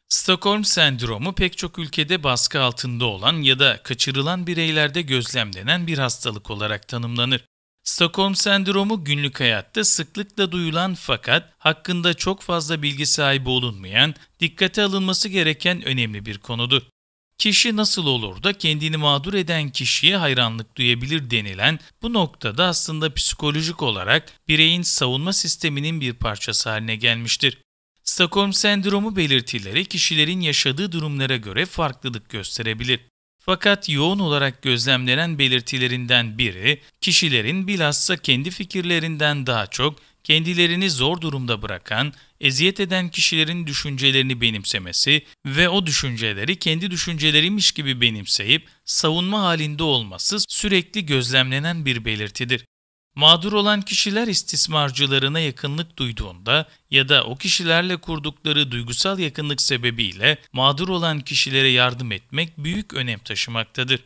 Stockholm sendromu pek çok ülkede baskı altında olan ya da kaçırılan bireylerde gözlemlenen bir hastalık olarak tanımlanır. Stockholm sendromu günlük hayatta sıklıkla duyulan fakat hakkında çok fazla bilgi sahibi olunmayan, dikkate alınması gereken önemli bir konudur. Kişi nasıl olur da kendini mağdur eden kişiye hayranlık duyabilir denilen bu noktada aslında psikolojik olarak bireyin savunma sisteminin bir parçası haline gelmiştir. Stockholm sendromu belirtileri kişilerin yaşadığı durumlara göre farklılık gösterebilir. Fakat yoğun olarak gözlemlenen belirtilerinden biri, kişilerin bilhassa kendi fikirlerinden daha çok kendilerini zor durumda bırakan, eziyet eden kişilerin düşüncelerini benimsemesi ve o düşünceleri kendi düşünceleriymiş gibi benimseyip savunma halinde olması sürekli gözlemlenen bir belirtidir. Mağdur olan kişiler istismarcılarına yakınlık duyduğunda ya da o kişilerle kurdukları duygusal yakınlık sebebiyle mağdur olan kişilere yardım etmek büyük önem taşımaktadır.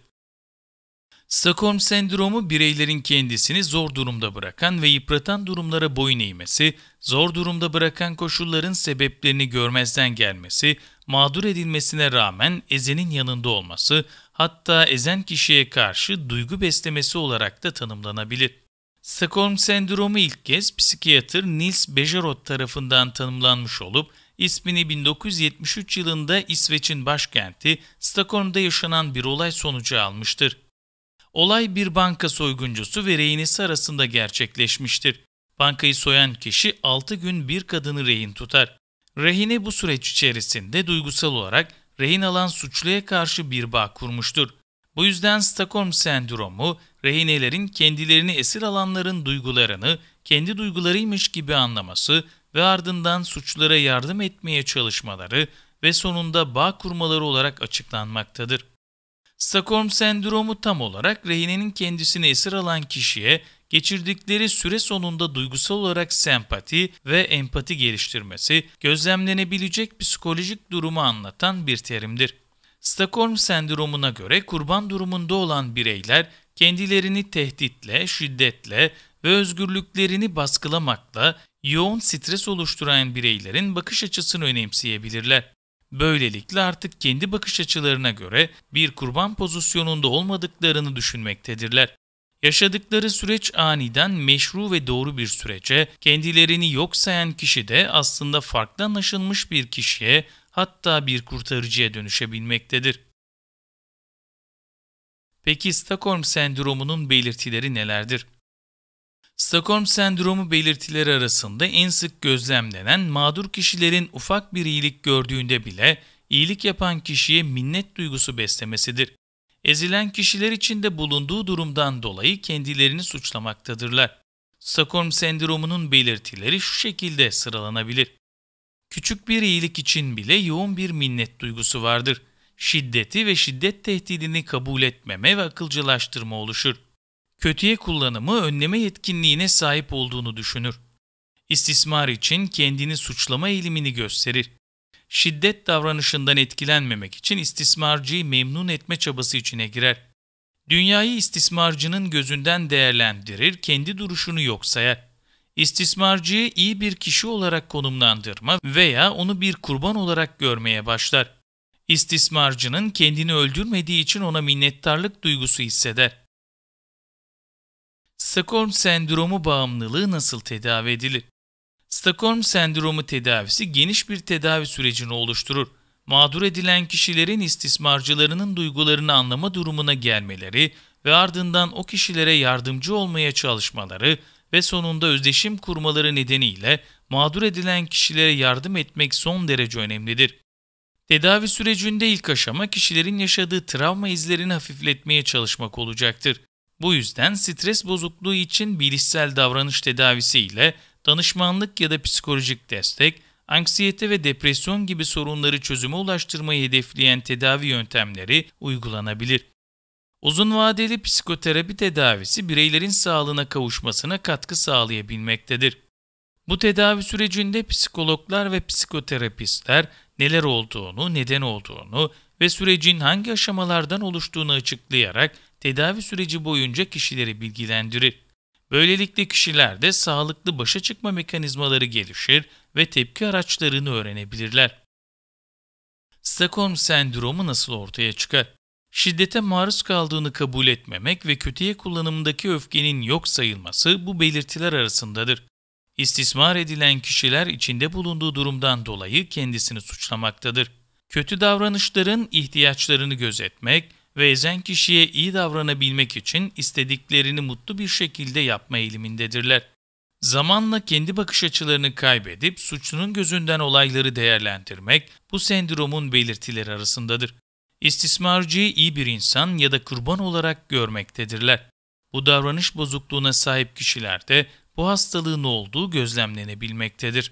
Stockholm sendromu bireylerin kendisini zor durumda bırakan ve yıpratan durumlara boyun eğmesi, zor durumda bırakan koşulların sebeplerini görmezden gelmesi, mağdur edilmesine rağmen ezenin yanında olması, hatta ezen kişiye karşı duygu beslemesi olarak da tanımlanabilir. Stockholm sendromu ilk kez psikiyatr Nils Bejerot tarafından tanımlanmış olup, ismini 1973 yılında İsveç'in başkenti Stockholm'da yaşanan bir olay sonucu almıştır. Olay bir banka soyguncusu ve rehinesi arasında gerçekleşmiştir. Bankayı soyan kişi 6 gün bir kadını rehin tutar. Rehine bu süreç içerisinde duygusal olarak rehin alan suçluya karşı bir bağ kurmuştur. Bu yüzden Stockholm sendromu, rehinelerin kendilerini esir alanların duygularını kendi duygularıymış gibi anlaması ve ardından suçlulara yardım etmeye çalışmaları ve sonunda bağ kurmaları olarak açıklanmaktadır. Stockholm sendromu tam olarak rehinenin kendisini esir alan kişiye geçirdikleri süre sonunda duygusal olarak sempati ve empati geliştirmesi, gözlemlenebilecek psikolojik durumu anlatan bir terimdir. Stockholm sendromuna göre kurban durumunda olan bireyler kendilerini tehditle, şiddetle ve özgürlüklerini baskılamakla yoğun stres oluşturan bireylerin bakış açısını önemseyebilirler. Böylelikle artık kendi bakış açılarına göre bir kurban pozisyonunda olmadıklarını düşünmektedirler. Yaşadıkları süreç aniden meşru ve doğru bir sürece, kendilerini yok sayan kişi de aslında farklı anlaşılmış bir kişiye, hatta bir kurtarıcıya dönüşebilmektedir. Peki Stockholm sendromunun belirtileri nelerdir? Stockholm sendromu belirtileri arasında en sık gözlemlenen mağdur kişilerin ufak bir iyilik gördüğünde bile iyilik yapan kişiye minnet duygusu beslemesidir. Ezilen kişiler içinde bulunduğu durumdan dolayı kendilerini suçlamaktadırlar. Stockholm sendromunun belirtileri şu şekilde sıralanabilir. Küçük bir iyilik için bile yoğun bir minnet duygusu vardır. Şiddeti ve şiddet tehdidini kabul etmeme ve akılcılaştırma oluşur. Kötüye kullanımı önleme yetkinliğine sahip olduğunu düşünür. İstismar için kendini suçlama eğilimini gösterir. Şiddet davranışından etkilenmemek için istismarcıyı memnun etme çabası içine girer. Dünyayı istismarcının gözünden değerlendirir, kendi duruşunu yok sayar. İstismarcıyı iyi bir kişi olarak konumlandırma veya onu bir kurban olarak görmeye başlar. İstismarcının kendini öldürmediği için ona minnettarlık duygusu hisseder. Stockholm sendromu bağımlılığı nasıl tedavi edilir? Stockholm sendromu tedavisi geniş bir tedavi sürecini oluşturur. Mağdur edilen kişilerin istismarcılarının duygularını anlama durumuna gelmeleri ve ardından o kişilere yardımcı olmaya çalışmaları ve sonunda özdeşim kurmaları nedeniyle mağdur edilen kişilere yardım etmek son derece önemlidir. Tedavi sürecinde ilk aşama kişilerin yaşadığı travma izlerini hafifletmeye çalışmak olacaktır. Bu yüzden stres bozukluğu için bilişsel davranış tedavisi ile danışmanlık ya da psikolojik destek, anksiyete ve depresyon gibi sorunları çözüme ulaştırmayı hedefleyen tedavi yöntemleri uygulanabilir. Uzun vadeli psikoterapi tedavisi bireylerin sağlığına kavuşmasına katkı sağlayabilmektedir. Bu tedavi sürecinde psikologlar ve psikoterapistler neler olduğunu, neden olduğunu ve sürecin hangi aşamalardan oluştuğunu açıklayarak tedavi süreci boyunca kişileri bilgilendirir. Böylelikle kişiler de sağlıklı başa çıkma mekanizmaları gelişir ve tepki araçlarını öğrenebilirler. Stockholm sendromu nasıl ortaya çıkar? Şiddete maruz kaldığını kabul etmemek ve kötüye kullanımdaki öfkenin yok sayılması bu belirtiler arasındadır. İstismar edilen kişiler içinde bulunduğu durumdan dolayı kendisini suçlamaktadır. Kötü davranışların ihtiyaçlarını gözetmek ve ezen kişiye iyi davranabilmek için istediklerini mutlu bir şekilde yapma eğilimindedirler. Zamanla kendi bakış açılarını kaybedip suçlunun gözünden olayları değerlendirmek bu sendromun belirtileri arasındadır. İstismarcıyı iyi bir insan ya da kurban olarak görmektedirler. Bu davranış bozukluğuna sahip kişilerde bu hastalığın olduğu gözlemlenebilmektedir.